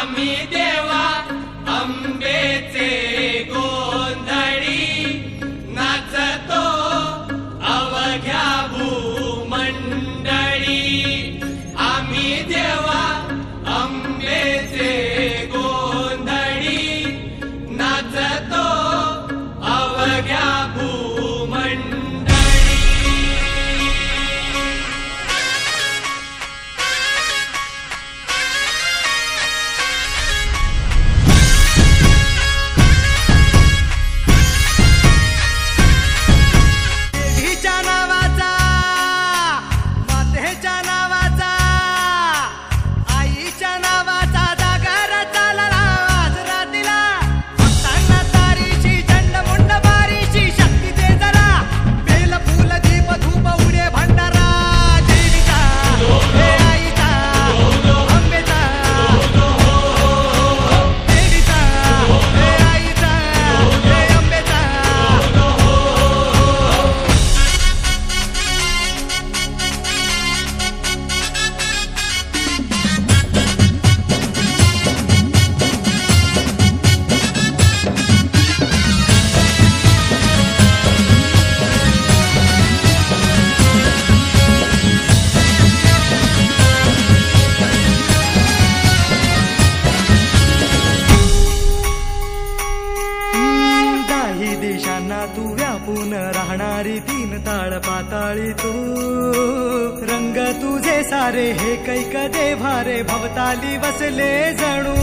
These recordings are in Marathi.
आम्ही देवा अंबेचे गोंधळी नाचतो अवघ्या भूमंडळी। आम्ही देवा अंबेचे गोंधळी नाचतो अवघ्या तू व्यापून राहणारी तीन ताळ पाताळी तू रंग तुझे सारे हे कैक देभारे भवताली बसले जणू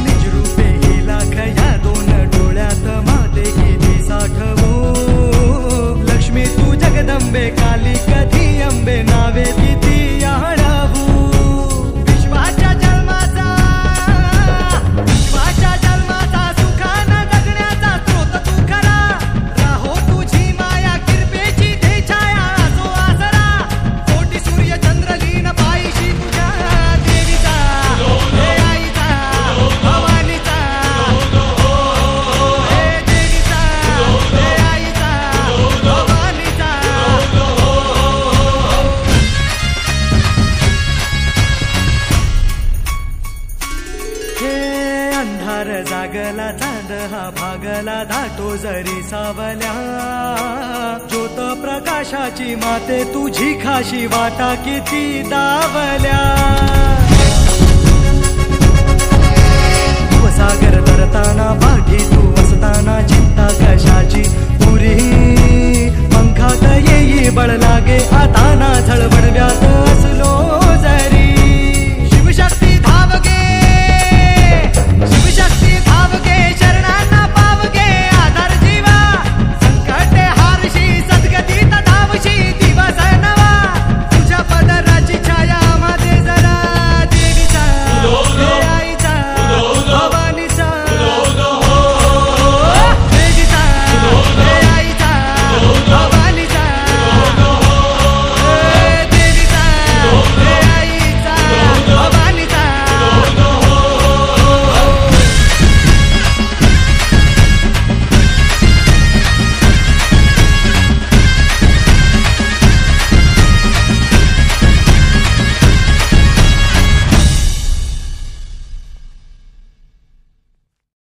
निजरूपे ही लाख या दोन डोळ्यात माते किती साठवू लक्ष्मी तू जगदंबे काली कधी अंबे नावे किती आळवू विश्वाच्या जन्माचा अंधार जागला चांद हा भागला धाटो जरी सावल्या ज्योत प्रकाशाची माते तुझी खाशी वाटा किती दावल्या सागर तरताना बागी तू असताना चिंता कशाची पुरी पंखात येई बळ लागे